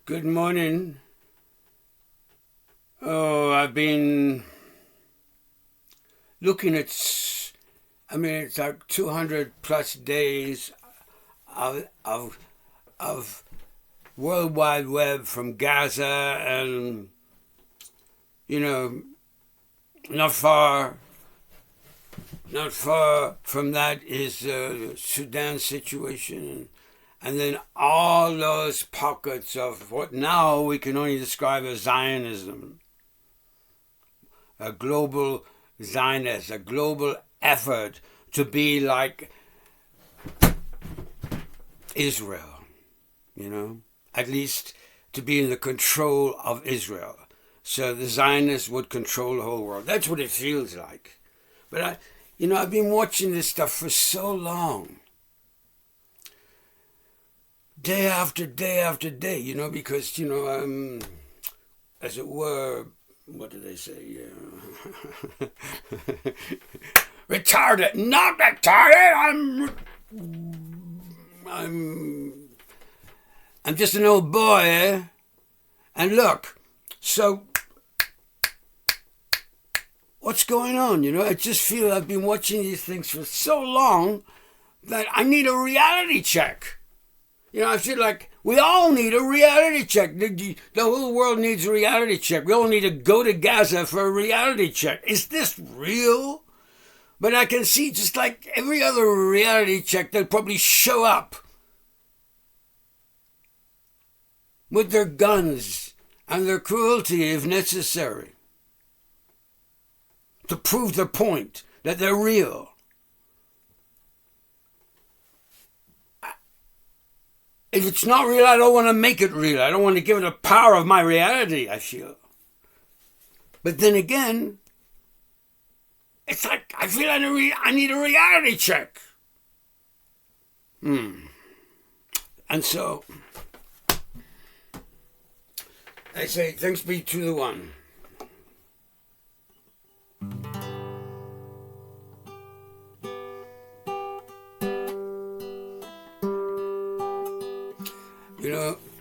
Good morning. Oh, I've been looking at, it's like 200 plus days of World Wide Web from Gaza and, not far from that is the Sudan situation. And then all those pockets of what now we can only describe as Zionism, a global Zionist, a global effort to be like Israel, at least to be in the control of Israel. So the Zionists would control the whole world. That's what it feels like. But I've been watching this stuff for so long. Day after day after day, because, as it were, what do they say? Retarded. Not retarded. I'm just an old boy, eh? And look, so what's going on? I just feel I've been watching these things for so long that I need a reality check. I feel like we all need a reality check. The whole world needs a reality check. We all need to go to Gaza for a reality check. Is this real? But I can see just like every other reality check, they'll probably show up with their guns and their cruelty if necessary to prove their point that they're real. If it's not real, I don't want to make it real. I don't want to give it the power of my reality, I feel. But then again, it's like I feel I need a reality check. And so, I say, thanks be to the one.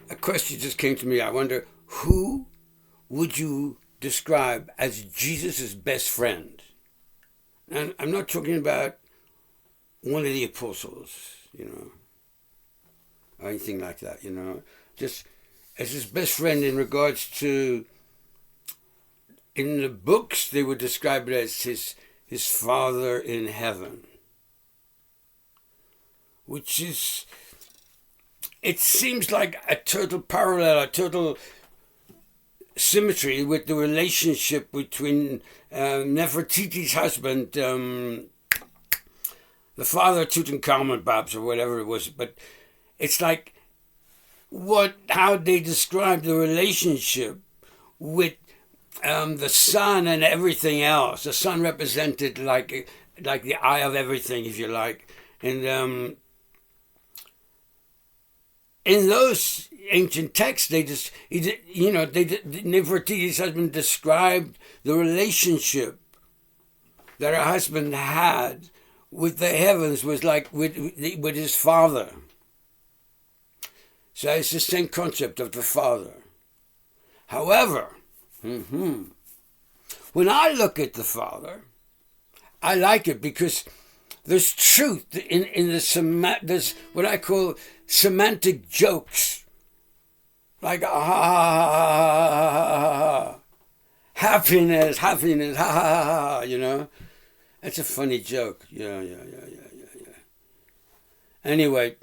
A question just came to me. I wonder, who would you describe as Jesus' best friend? And I'm not talking about one of the apostles, or anything like that, just as his best friend in regards to, in the books, they would describe it as his Father in heaven, which is, it seems like a total parallel, a total symmetry with the relationship between Nefertiti's husband, the father of Tutankhamun, perhaps, or whatever it was. But it's like how they describe the relationship with the sun and everything else. The sun represented like the eye of everything, if you like, and in those ancient texts, Nefertiti's husband described the relationship that her husband had with the heavens was like with his father. So it's the same concept of the father. However, when I look at the father, I like it because there's truth in there's what I call semantic jokes, like happiness, That's a funny joke. Yeah. Anyway,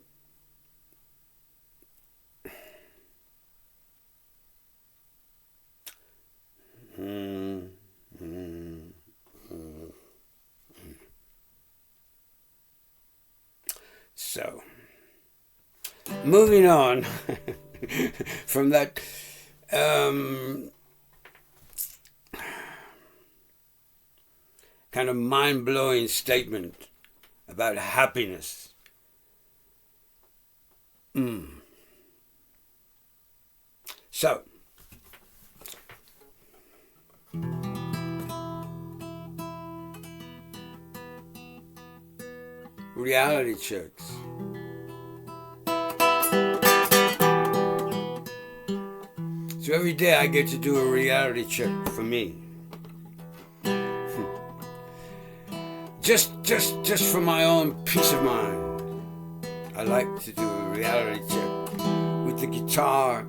so, moving on from that kind of mind-blowing statement about happiness. So, reality checks. So every day I get to do a reality check for me. Just for my own peace of mind. I like to do a reality check with the guitar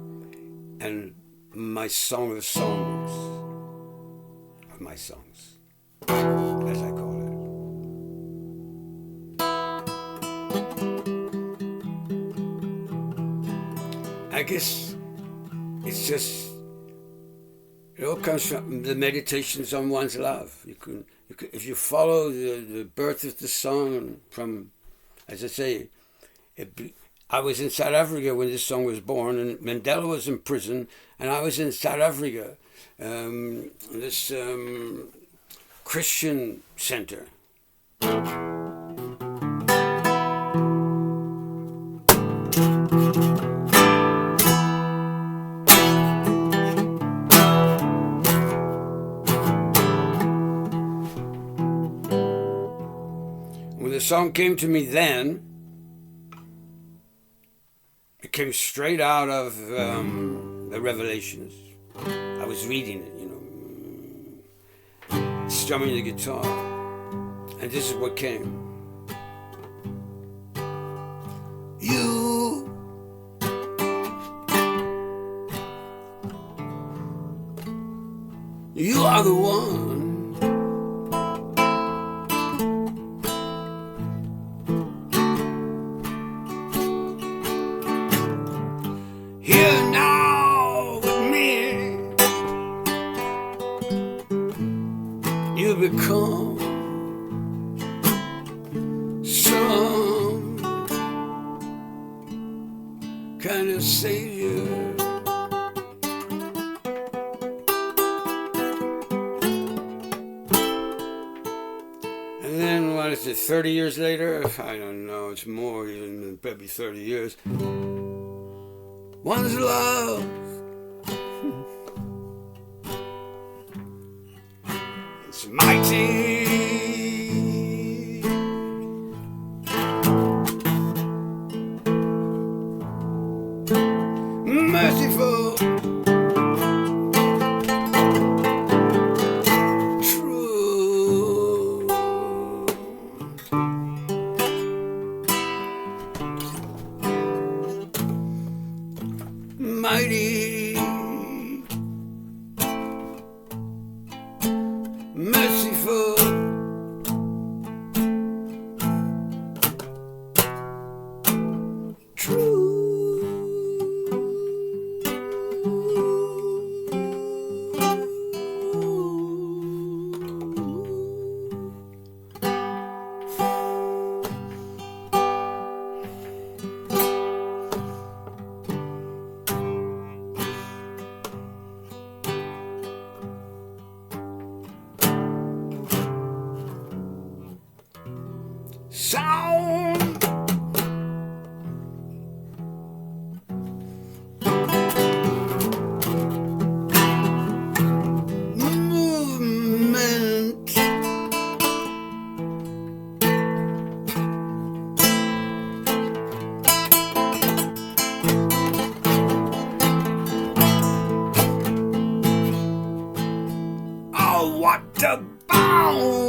and my song of songs. Of my songs, as I call it. I guess it's just, it all comes from the meditations on one's love. You can if you follow the birth of the song from, as I say, I was in South Africa when this song was born, and Mandela was in prison, and I was in South Africa, this Christian center. When the song came to me then, it came straight out of the Revelations. I was reading it, strumming the guitar, and this is what came. You are the one. Here now with me, you become some kind of savior. And then, what is it, 30 years later? I don't know, it's more, even probably 30 years. One's love, it's mighty, merciful, true, mighty, merciful, true. Sound, movement, oh, what a bound.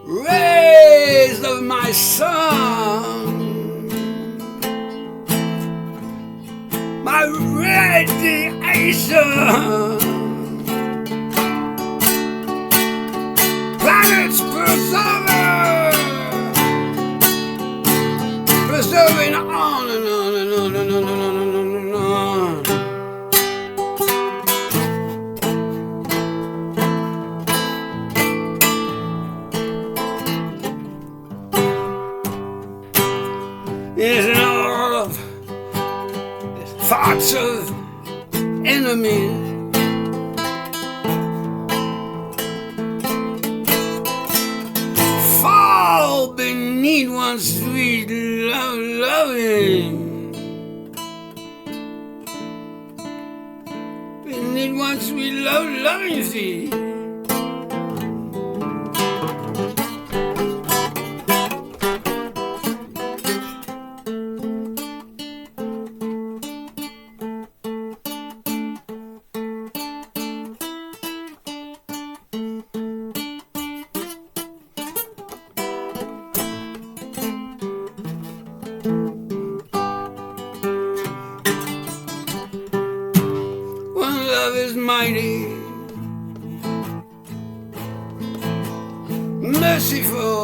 Rays of my sun, my radiation, planets preserving on and on and on and on and on and on and on. There's all of thoughts of enemies, fall beneath one sweet loving, beneath one sweet loving feet. merciful,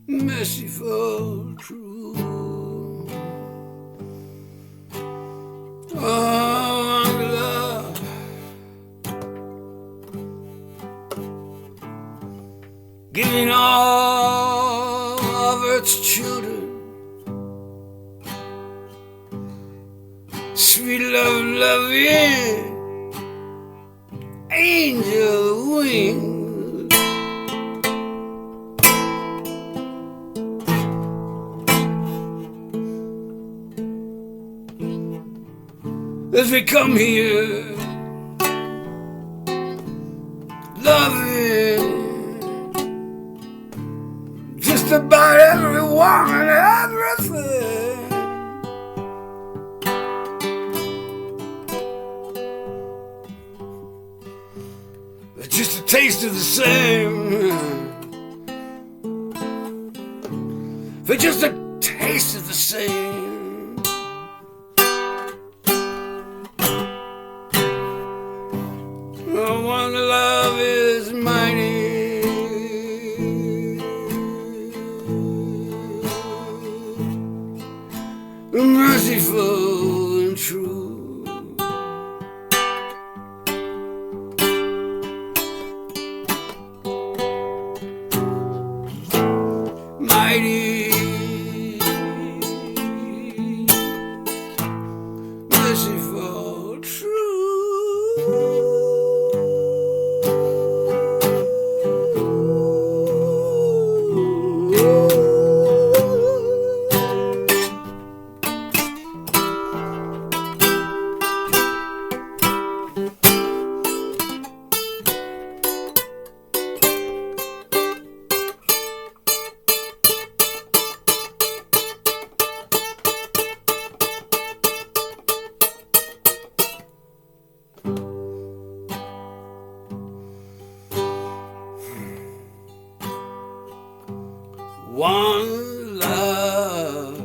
merciful, true. Oh, love, giving all of Earth's children sweet love, loving angel wings. As we come here, loving just about everyone and everything. It's just a taste of the same. For just a taste of the same. Oh, one love is mighty, merciful and true. Mighty, merciful, true. One love,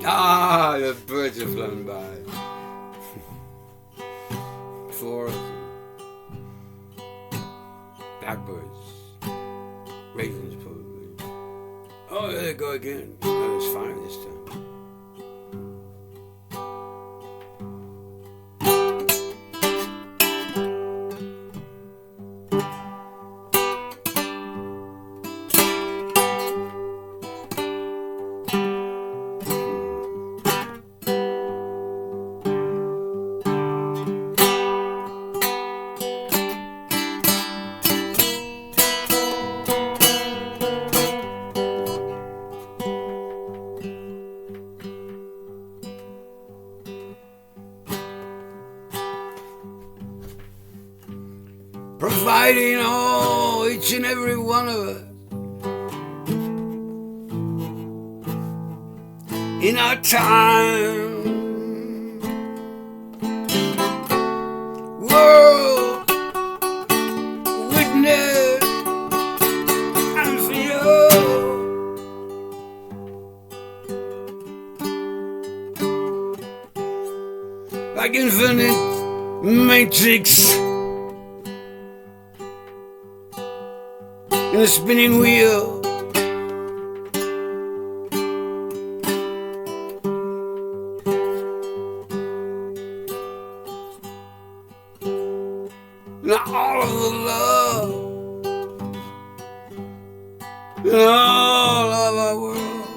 ah, the birds have flown by. Four of them. Blackbirds, ravens probably. Oh, there they go again. Oh, it's 5 this time. Providing all, each and every one of us in our time, world, witness, and feel. Like infinite matrix in a spinning wheel. Now all of the love in all of our world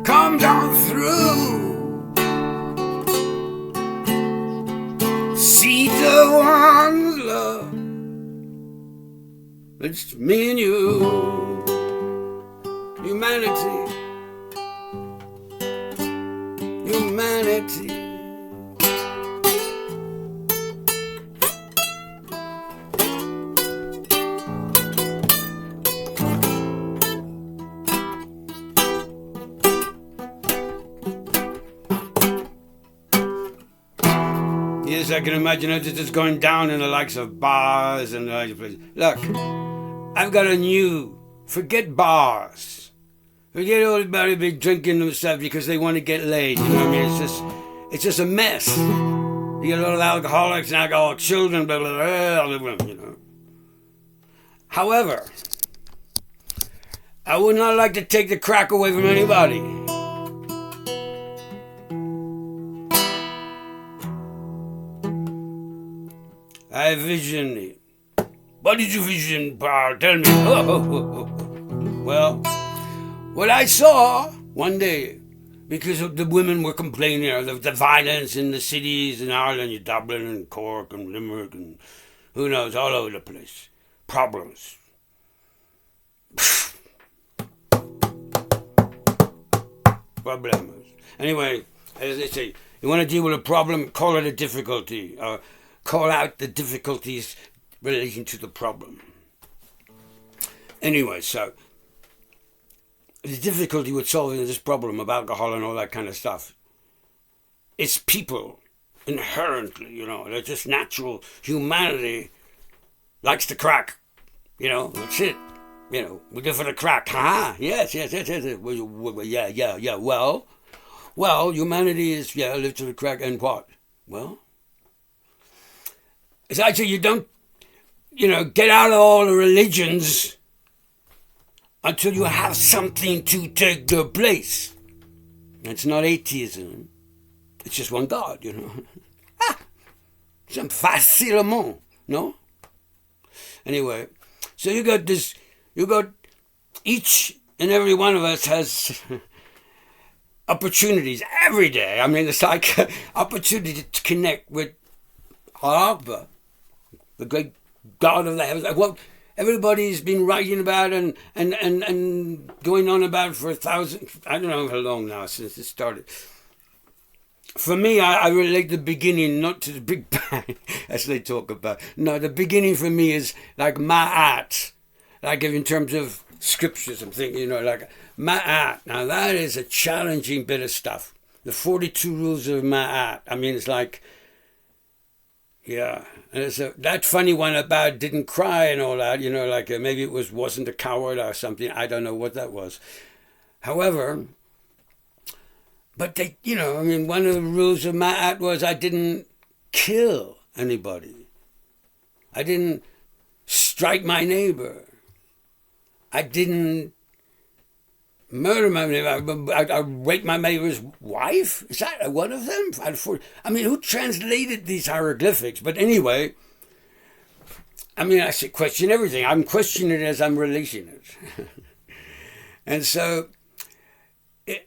come down through seeds of one love. It's me and you, humanity, humanity. I can imagine it just going down in the likes of bars and other places. Look, I've got a new, forget bars. Forget everybody be drinking and stuff because they want to get laid. You know what I mean? It's just a mess. You get a lot of alcoholics and alcoholic children, blah, blah, blah, you know. However, I would not like to take the crack away from anybody. I vision. What did you vision, Paul? Tell me. Well, what I saw one day, because the women were complaining of the violence in the cities in Ireland, Dublin and Cork and Limerick and who knows, all over the place. Problems. Problems. Anyway, as they say, you want to deal with a problem, call it a difficulty. Or call out the difficulties relating to the problem. Anyway, so the difficulty with solving this problem of alcohol and all that kind of stuff, it's people inherently, you know, they're just natural. Humanity likes to crack, you know, that's it. You know, we go for the crack. Yes. Well, yeah. Well, humanity is, live to the crack and what? Well, it's actually you don't, get out of all the religions until you have something to take their place. It's not atheism. It's just one God, Some facilement, no? Anyway, so you got each and every one of us has opportunities every day. I mean, it's like opportunity to connect with Akbar, the great God of the heavens. Like what everybody's been writing about and going on about for 1,000, I don't know how long now since it started. For me, I relate the beginning not to the Big Bang, as they talk about. No, the beginning for me is like Ma'at. Like in terms of scriptures, I'm thinking, like Ma'at. Now that is a challenging bit of stuff. The 42 rules of Ma'at. I mean, it's like, yeah. And it's that funny one about didn't cry and all that, like maybe it wasn't a coward or something. I don't know what that was. However, but they, one of the rules of Ma'at was I didn't kill anybody. I didn't strike my neighbor. I didn't murder my neighbor. I raped my neighbor's wife. Is that one of them? I mean, who translated these hieroglyphics? But anyway, I should question everything. I'm questioning it as I'm releasing it. And so,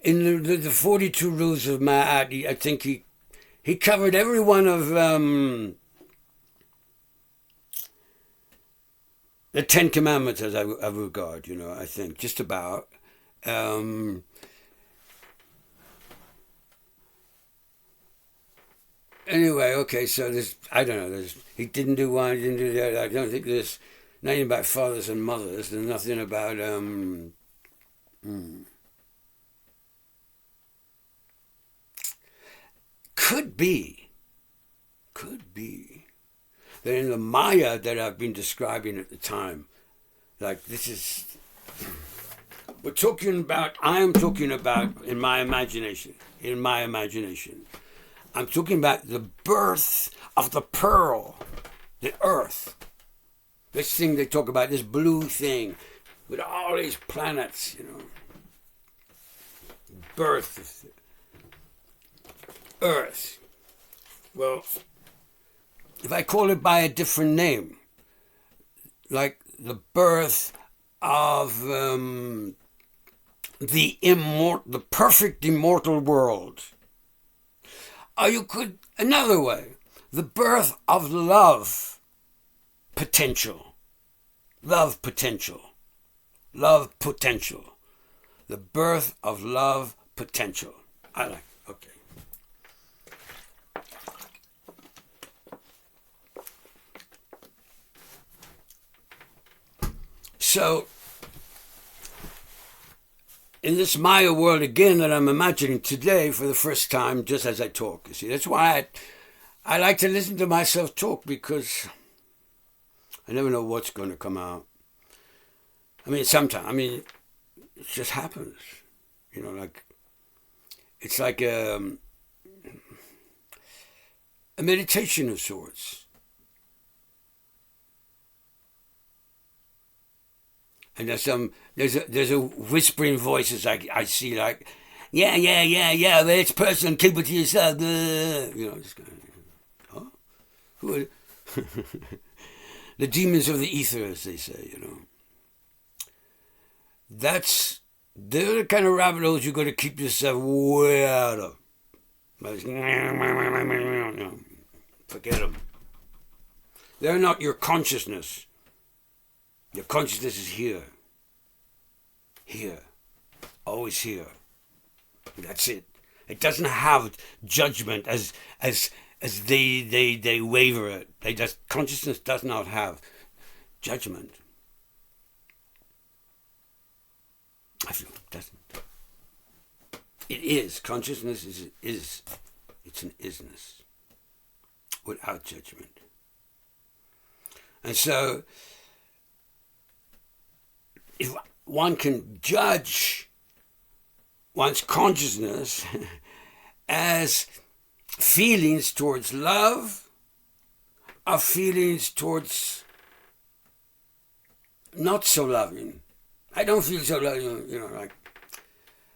in the 42 rules of Ma'at, I think he covered every one of the 10 Commandments as I regard, I think, just about. Anyway, okay, so I don't know, he didn't do one, he didn't do the other. I don't think there's nothing about fathers and mothers. There's nothing about, Could be that in the Maya that I've been describing at the time, like this is, I am talking about in my imagination, I'm talking about the birth of the pearl, the earth. This thing they talk about, this blue thing with all these planets, birth of the earth. Well, if I call it by a different name, like the birth of the perfect immortal world. Or you could, another way, the birth of love potential. The birth of love potential. I like it. Okay. So, in this Maya world again that I'm imagining today for the first time, just as I talk, you see, that's why I like to listen to myself talk because I never know what's going to come out. I mean, sometimes, it just happens. It's like a meditation of sorts. And there's a whispering voices I see, like, yeah, but it's personal, keep it to yourself. Just going, huh? Who are the demons of the ether, as they say, They're the kind of rabbit holes you've got to keep yourself way out of. Forget them. They're not your consciousness. Your consciousness is here. Here. Always here. That's it. It doesn't have judgment as they waver it. Consciousness does not have judgment. I feel it doesn't. It is. Consciousness is. It's an isness. Without judgment. And so, if one can judge one's consciousness as feelings towards love or feelings towards not so loving. I don't feel so loving, like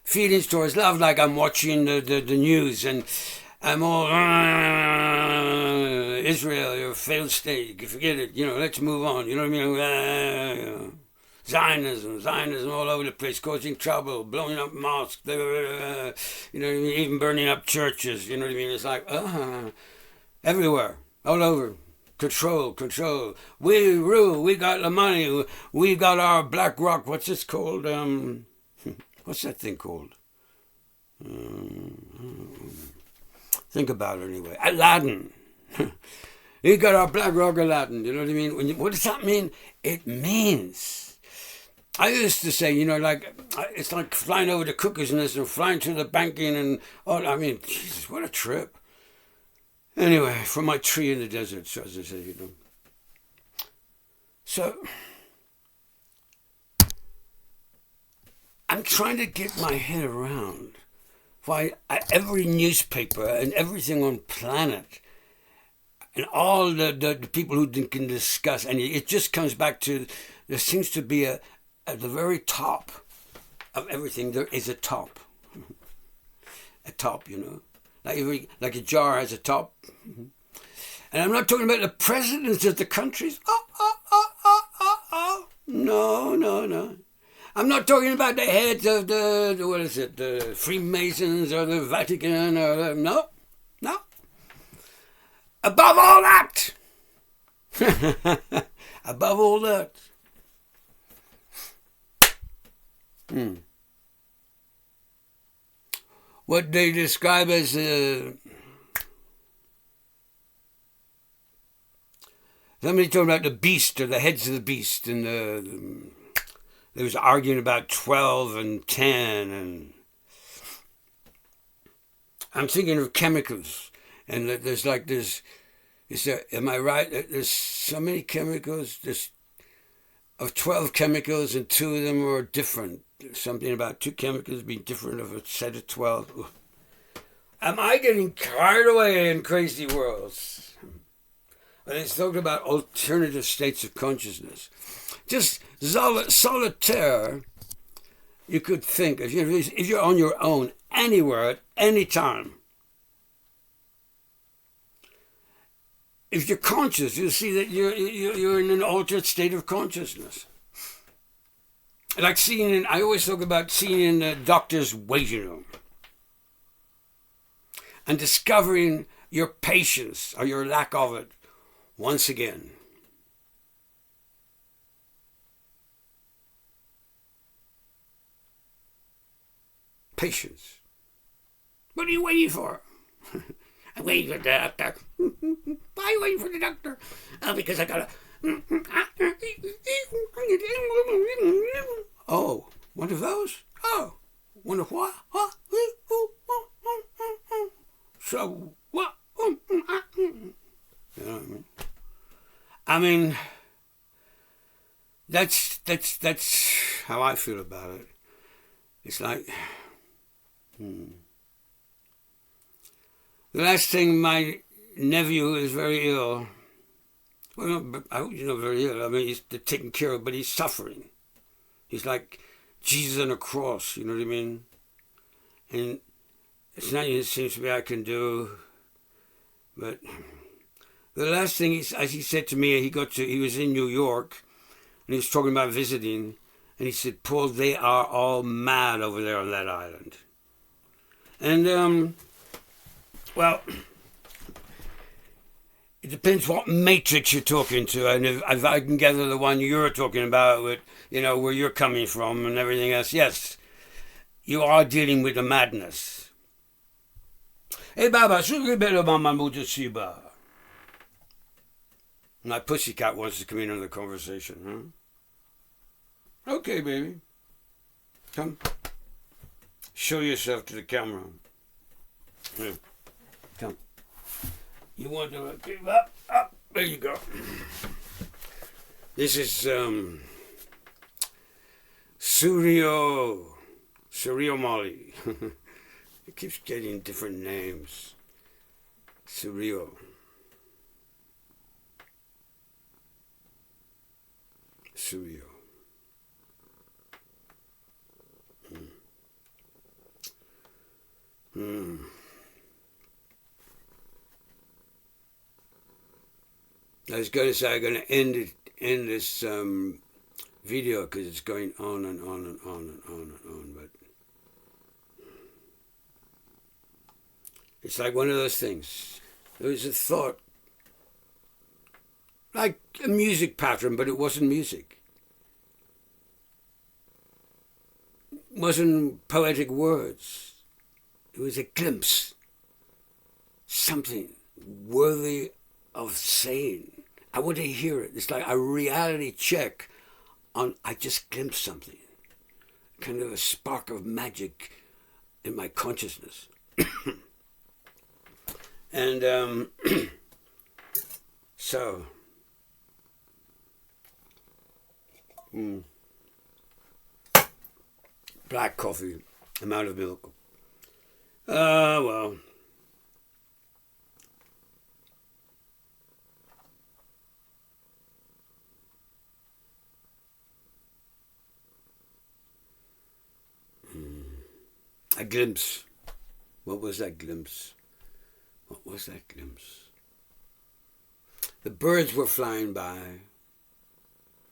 feelings towards love, like I'm watching the news and I'm all, Israel, you're a failed state, forget it, let's move on, you know what I mean? Zionism all over the place, causing trouble, blowing up mosques, even burning up churches, you know what I mean? It's like, everywhere, all over. Control. We rule, we got the money, we got our Black Rock, what's this called? What's that thing called? Think about it anyway. Aladdin. We got our Black Rock Aladdin, you know what I mean? What does that mean? It means... I used to say, it's like flying over the cuckoo's nest and flying to the banking and Jesus, what a trip. Anyway, from my tree in the desert, so as I say, So, I'm trying to get my head around why every newspaper and everything on planet and all the people who can discuss, and it just comes back to, there seems to be at the very top of everything, there is a top. A top, like a jar has a top. And I'm not talking about the presidents of the countries. No. I'm not talking about the heads of the Freemasons or the Vatican or no. Above all that. Above all that. What they describe as somebody talking about the beast or the heads of the beast, and they was arguing about 12 and 10, and I'm thinking of chemicals, and am I right? There's so many chemicals. There's of 12 chemicals, and 2 of them are different. Something about 2 chemicals being different of a set of 12. Ugh. Am I getting carried away in crazy worlds? But it's talking about alternative states of consciousness. Just solitaire, you could think, if you're on your own, anywhere, at any time, if you're conscious, you'll see that you're in an altered state of consciousness. Like I always talk about seeing in the doctor's waiting room and discovering your patience or your lack of it once again. Patience. What are you waiting for? I'm waiting for the doctor. Why are you waiting for the doctor? Because I gotta... Oh, one of those? Oh, one of what? So, what? You know what I mean? I mean, that's how I feel about it. It's like, the last thing, my nephew is very ill. Well, I hope he's not very ill. I mean, he's taken care of, but he's suffering. He's like Jesus on a cross, you know what I mean? And it's nothing it seems to me I can do. But the last thing, as he said to me, he was in New York, and he was talking about visiting, and he said, Paul, they are all mad over there on that island. And, well, it depends what matrix you're talking to, and if I can gather the one you're talking about with, you know, where you're coming from and everything else, yes, you are dealing with a madness. Hey, Baba, my pussycat wants to come in on the conversation, huh? Okay, baby. Come. Show yourself to the camera. Here. Come. You want to give up? Up. There you go. This is Suryo Molly. It keeps getting different names. Suryo. I was going to say I'm going to end this video because it's going on and on and on and on and on, but it's like one of those things. There was a thought, like a music pattern, but it wasn't music. It wasn't poetic words. It was a glimpse, something worthy of saying. I want to hear it. It's like a reality check on, I just glimpsed something. Kind of a spark of magic in my consciousness. And so, black coffee, I'm out of milk. Well. A glimpse. What was that glimpse? What was that glimpse? The birds were flying by.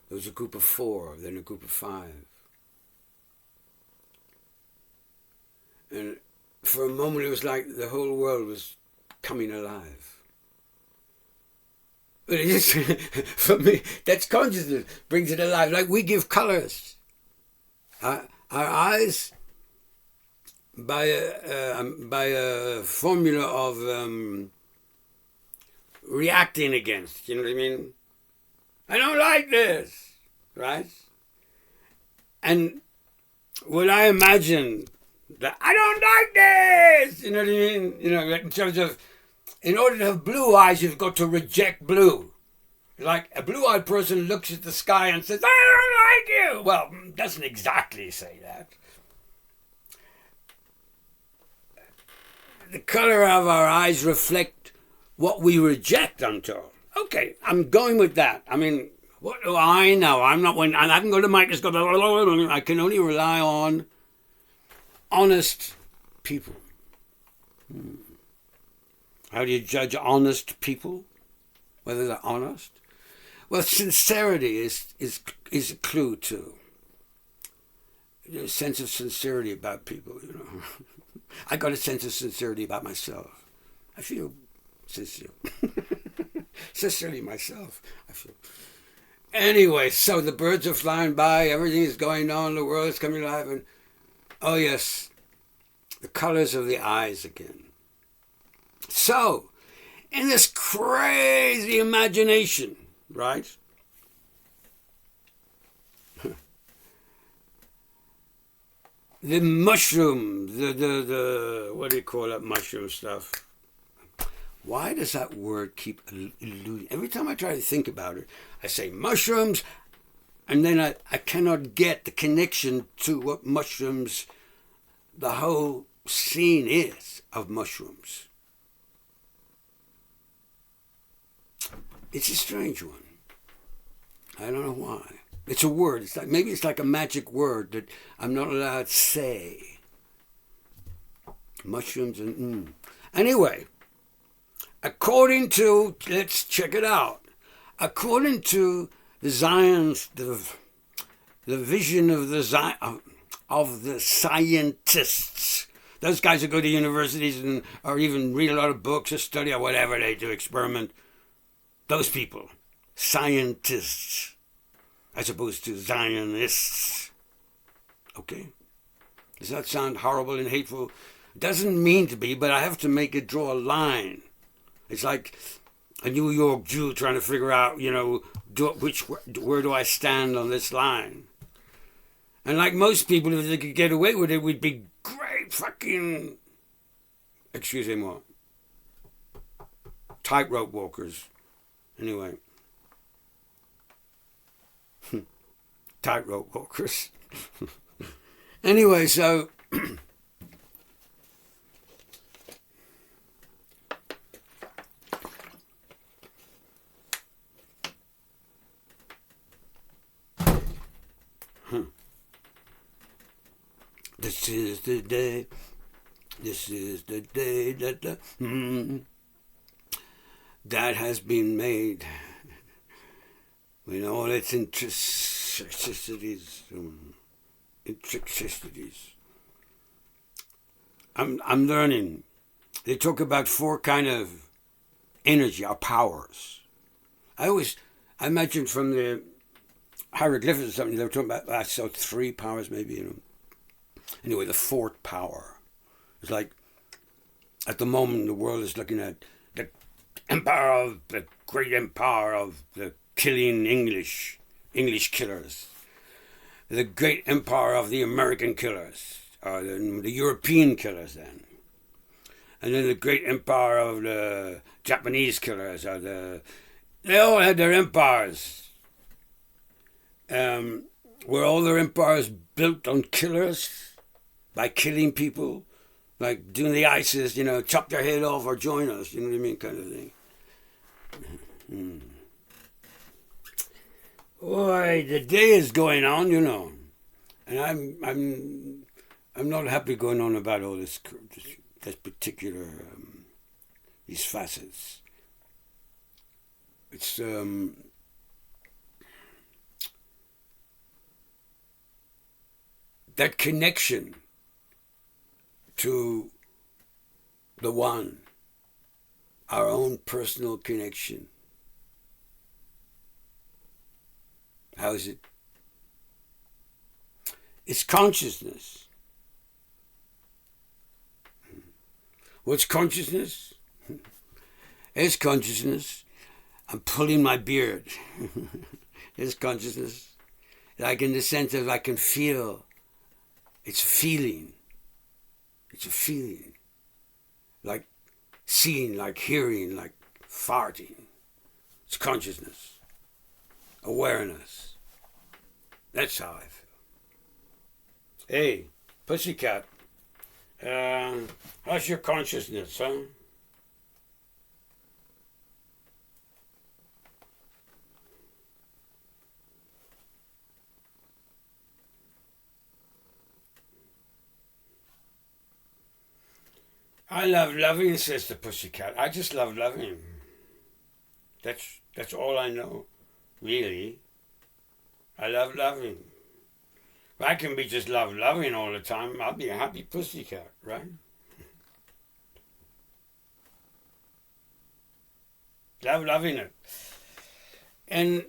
There was a group of 4, then a group of 5. And for a moment it was like the whole world was coming alive. But it is, for me, that's consciousness, brings it alive. Like we give colors. Our eyes, by a formula of reacting against, you know what I mean? I don't like this, right? And when I imagine that I don't like this, you know what I mean? You know, in terms of, in order to have blue eyes, you've got to reject blue. Like a blue-eyed person looks at the sky and says, I don't like you. Well, doesn't exactly say that. The color of our eyes reflect what we reject, I'm told. Okay, I'm going with that. I mean, what do I know? I'm not one, and I can go to the microscope. I can only rely on honest people. How do you judge honest people? Whether they're honest? Well, sincerity is a clue too. There's a sense of sincerity about people, you know. I got a sense of sincerity about myself. I feel sincere. Sincerely myself, I feel. Anyway, so the birds are flying by, everything is going on, the world is coming alive, and oh yes, the colors of the eyes again. So, in this crazy imagination, right? The mushroom, the what do you call that mushroom stuff? Why does that word keep eluding? Every time I try to think about it, I say mushrooms, and then I cannot get the connection to what mushrooms, the whole scene is of mushrooms. It's a strange one. I don't know why. It's a word. It's like, maybe it's like a magic word that I'm not allowed to say. Mushrooms and Anyway, according to, let's check it out. According to the Zion's, the vision of the scientists, those guys who go to universities and or even read a lot of books or study or whatever they do, experiment. Those people, scientists, as opposed to Zionists. Okay? Does that sound horrible and hateful? It doesn't mean to be, but I have to make it draw a line. It's like a New York Jew trying to figure out, where do I stand on this line? And like most people, if they could get away with it, we'd be great fucking, excusez-moi, tightrope walkers. Anyway. Tightrope walkers. Anyway, so this is the day that has been made with all its intricacies. I'm learning. They talk about 4 kind of energy or powers. I imagine from the hieroglyphics or something, they were talking about, I saw 3 powers maybe, Anyway, the 4th power. It's like, at the moment, the world is looking at the great empire of the killing English killers. The great empire of the American killers, or the European killers then. And then the great empire of the Japanese killers, they all had their empires. Were all their empires built on killers? By killing people? Like doing the ISIS, chop their head off or join us, you know what I mean, kind of thing. Boy, the day is going on, and I'm not happy going on about all this particular these facets. It's that connection to the one, our own personal connection. How is it? It's consciousness. What's consciousness? It's consciousness. I'm pulling my beard. It's consciousness. Like in the sense of I can feel. It's a feeling. It's a feeling. Like seeing, like hearing, like farting. It's consciousness. Awareness. That's how I feel. Hey, pussycat. How's your consciousness, huh? I love loving, says the pussycat. I just love loving. That's all I know, really. I love loving. If I can be just loving all the time, I'll be a happy pussycat, right? Loving it. And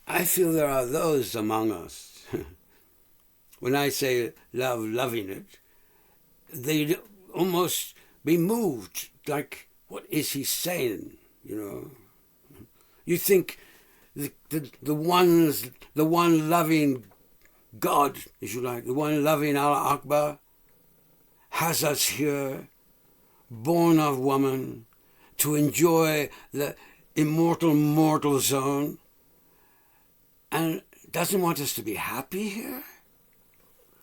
I feel there are those among us, when I say loving it, they'd almost be moved, like, what is he saying, You think the one loving God, if you like, the one loving Allah Akbar, has us here born of woman, to enjoy the immortal mortal zone, and doesn't want us to be happy here?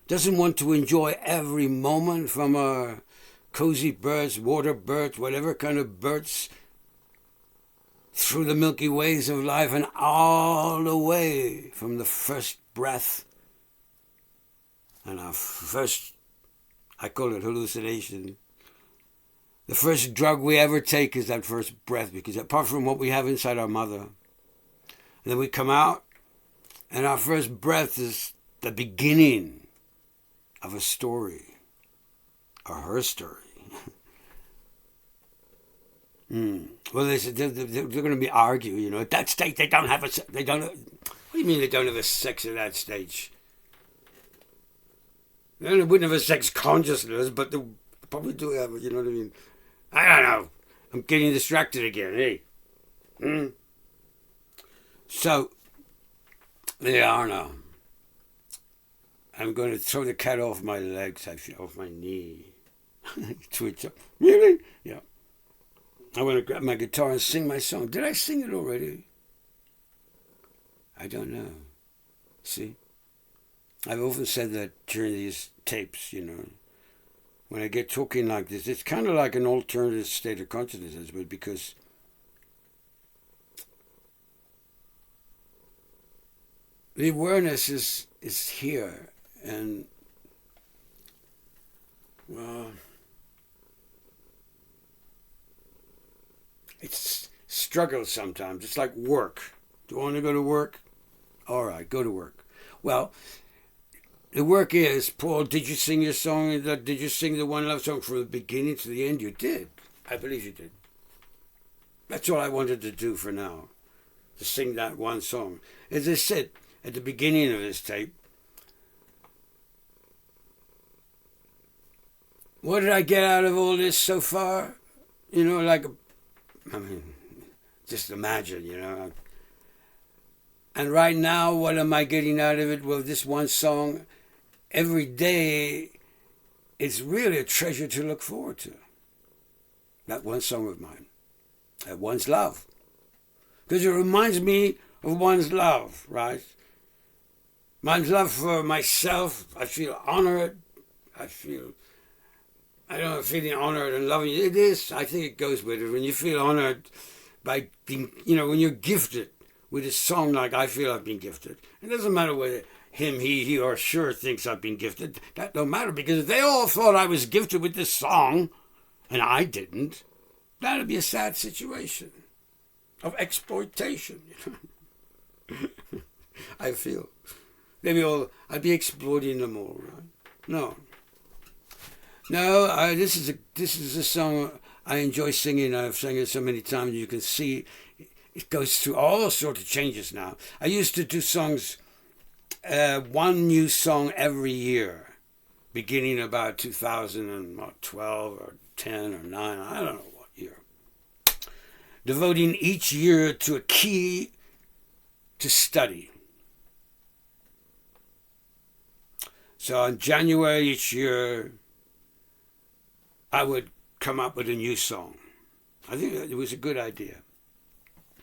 Doesn't want to enjoy every moment from our cozy birds, water birds, whatever kind of birds, through the milky ways of life and all the way from the first breath and our first, I call it hallucination. The first drug we ever take is that first breath, because apart from what we have inside our mother, and then we come out, and our first breath is the beginning of a story, or her story. Well, they're going to be arguing, at that stage they don't have they don't. What do you mean they don't have a sex at that stage? They wouldn't have a sex consciousness, but they probably do have it, you know what I mean? I don't know. I'm getting distracted again, hey? So, there you are now. I'm going to throw the cat off my legs, off my knee. Twitch up. Really? Yeah. I want to grab my guitar and sing my song. Did I sing it already? I don't know. See? I've often said that during these tapes, when I get talking like this, it's kind of like an alternative state of consciousness, but because the awareness is here, and, well, it's struggle sometimes. It's like work. Do you want to go to work? All right, go to work. Well, the work is, Paul, did you sing your song? Did you sing the One Love song from the beginning to the end? You did. I believe you did. That's all I wanted to do for now, to sing that one song. As I said at the beginning of this tape, what did I get out of all this so far? Just imagine, And right now, what am I getting out of it? Well, this one song, every day, it's really a treasure to look forward to. That one song of mine. That one's love. Because it reminds me of one's love, right? One's love for myself. I feel honored. Feeling honored and loving. It is. I think it goes with it. When you feel honored by being, when you're gifted with a song like I feel I've been gifted. It doesn't matter whether him, he or sure thinks I've been gifted. That don't matter, because if they all thought I was gifted with this song and I didn't, that'd be a sad situation of exploitation. I feel. I'd be exploiting them all, right? No, this is a song I enjoy singing. I've sung it so many times. You can see it goes through all sorts of changes now. I used to do songs, one new song every year, beginning about 2012 or 10 or 9, I don't know what year. Devoting each year to a key to study. So in January each year, I would come up with a new song. I think it was a good idea.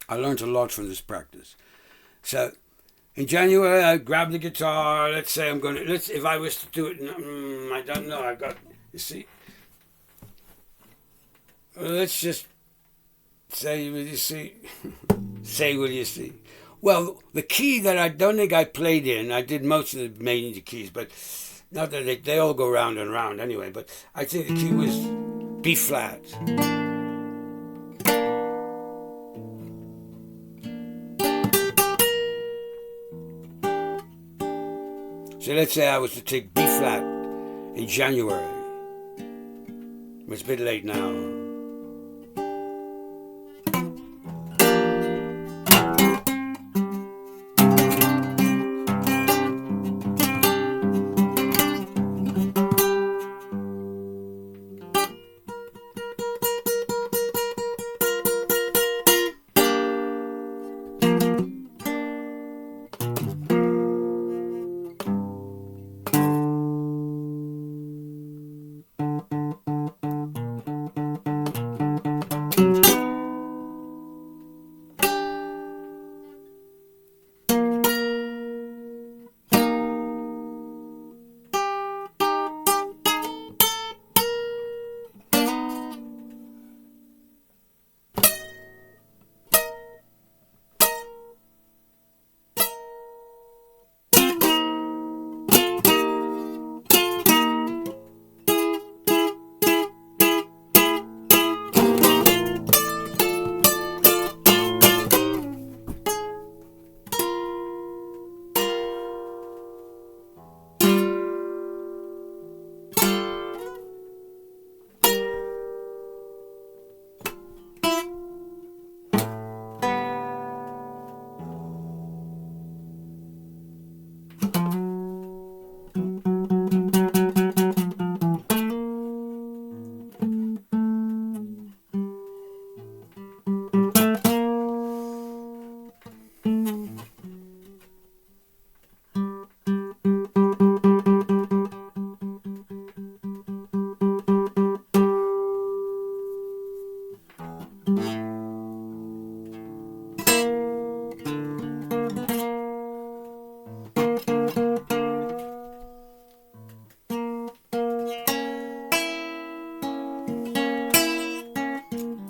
I learned a lot from this practice. So in January, I grab the guitar. Let's say if I was to do it, I don't know. You see. Let's just say, will you see? Say, will you see? Well, the key that I don't think I played in, I did most of the major keys, but not that they all go round and round anyway, but I think the key was B flat. So let's say I was to take B flat in January. It's a bit late now.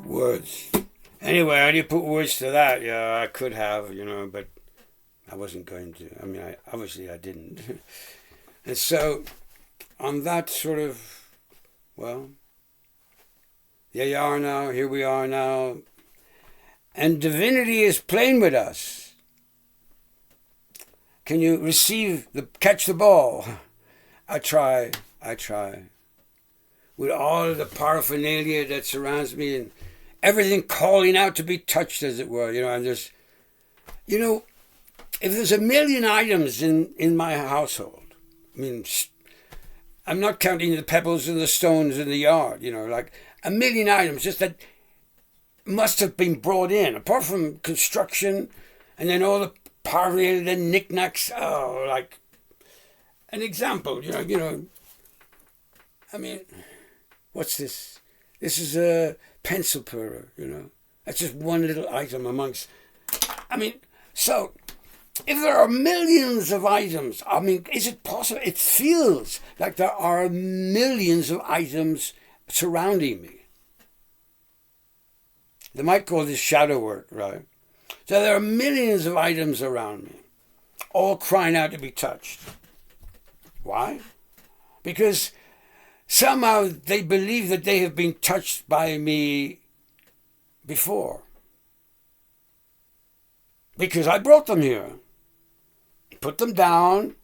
Words. Anyway, how do you put words to that? Yeah, I could have, but I wasn't going to. I mean, obviously I didn't. And so, on that sort of, well, here you are now, here we are now, and divinity is playing with us. Can you catch the ball? I try. With all the paraphernalia that surrounds me and everything calling out to be touched, as it were, and there's, if there's 1 million items in my household, I mean, I'm not counting the pebbles and the stones in the yard, like 1 million items just that must have been brought in, apart from construction and then all the paraphernalia, the knickknacks, like an example, I mean, what's this? This is a pencil purer, That's just one little item amongst... I mean, so, if there are millions of items, I mean, is it possible? It feels like there are millions of items surrounding me. They might call this shadow work, right? So there are millions of items around me, all crying out to be touched. Why? Because somehow they believe that they have been touched by me before. Because I brought them here, put them down,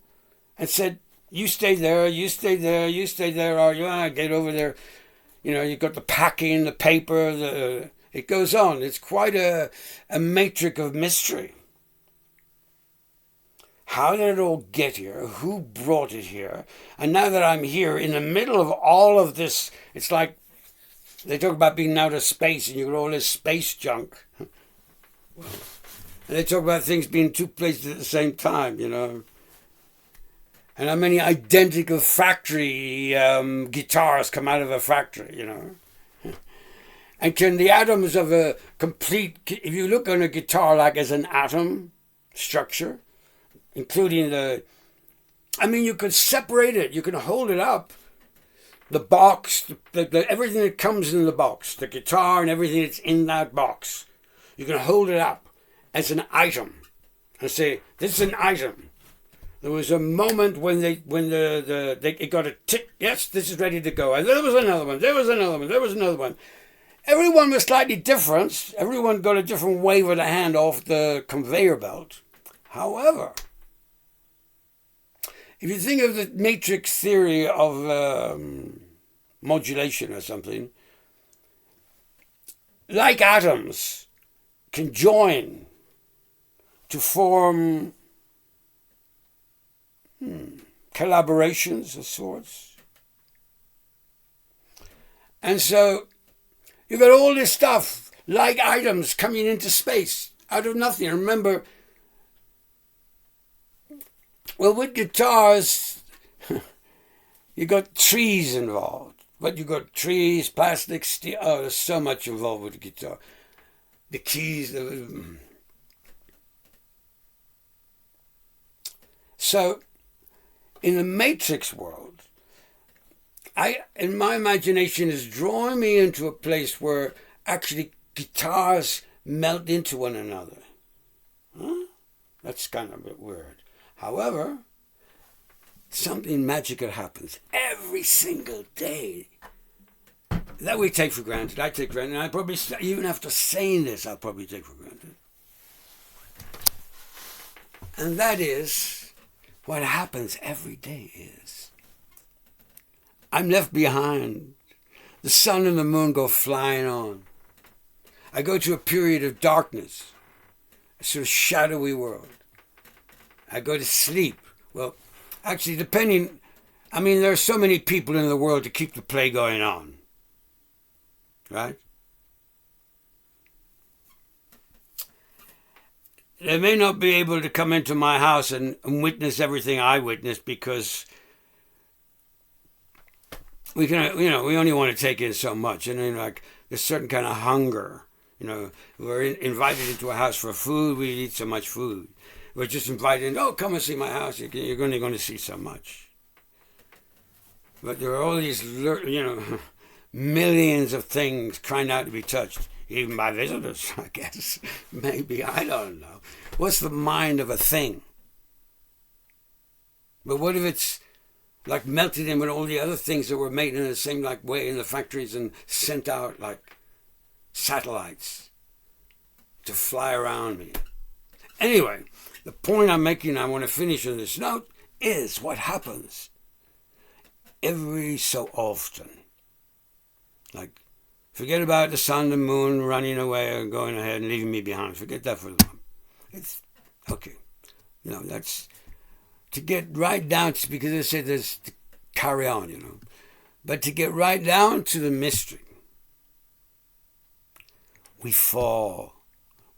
and said, you stay there, you stay there, you stay there, or get over there. You've got the packing, the paper, it goes on. It's quite a matrix of mystery. How did it all get here? Who brought it here? And now that I'm here in the middle of all of this, it's like they talk about being out of space and you got all this space junk. And they talk about things being two places at the same time, And how many identical factory guitars come out of a factory, And can the atoms of a complete... If you look on a guitar like as an atom structure, including you could separate it. You can hold it up. The box, everything that comes in the box, the guitar and everything that's in that box, you can hold it up as an item and say, this is an item. There was a moment when it got a tick. Yes, this is ready to go. And there was another one. There was another one. There was another one. Everyone was slightly different. Everyone got a different wave of the hand off the conveyor belt. However, if you think of the matrix theory of modulation or something, like atoms can join to form collaborations of sorts. And so you've got all this stuff, like items coming into space out of nothing. Remember, well, with guitars, you got trees involved. But you got trees, plastic, steel. Oh, there's so much involved with the guitar. The keys. So, in the matrix world, in my imagination, is drawing me into a place where actually guitars melt into one another. Huh? That's kind of a bit weird. However, something magical happens every single day that we take for granted. I take for granted. And I probably, even after saying this, I'll probably take for granted. And that is, what happens every day is, I'm left behind. The sun and the moon go flying on. I go to a period of darkness, a sort of shadowy world. I go to sleep. Well, actually, depending, there are so many people in the world to keep the play going on. Right? they may not be able to come into my house and witness everything I witnessed, because we can, we only want to take in so much, and then like there's certain kind of hunger. We're invited into a house for food. We eat so much food. We're just invited in. Oh, come and see my house. You're only going to see so much. But there are all these, millions of things crying out to be touched, even by visitors, I guess. Maybe, I don't know. What's the mind of a thing? But what if it's like melted in with all the other things that were made in the same like way in the factories and sent out like satellites to fly around me? Anyway, the point I'm making, I want to finish on this note, is what happens every so often. Like, forget about the sun and moon running away or going ahead and leaving me behind. Forget that for the moment. It's okay. That's to get right down to, because I said there's to carry on, but to get right down to the mystery. We fall,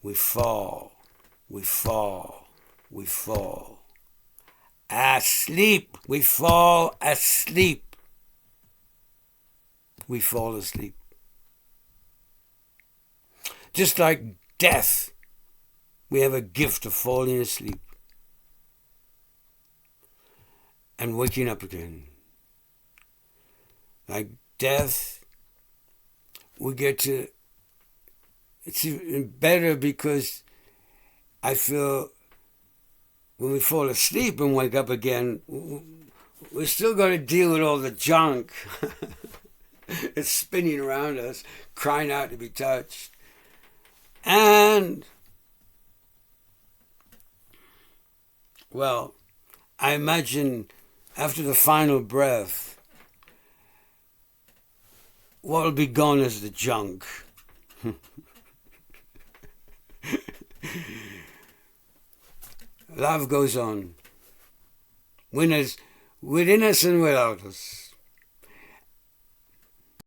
we fall, we fall, we fall. Asleep, we fall asleep. We fall asleep. Just like death, we have a gift of falling asleep and waking up again. Like death, we get to, it's even better because I feel when we fall asleep and wake up again, we're still going to deal with all the junk that's spinning around us, crying out to be touched. And, well, I imagine after the final breath, what will be gone is the junk. Love goes on. Within us and without us.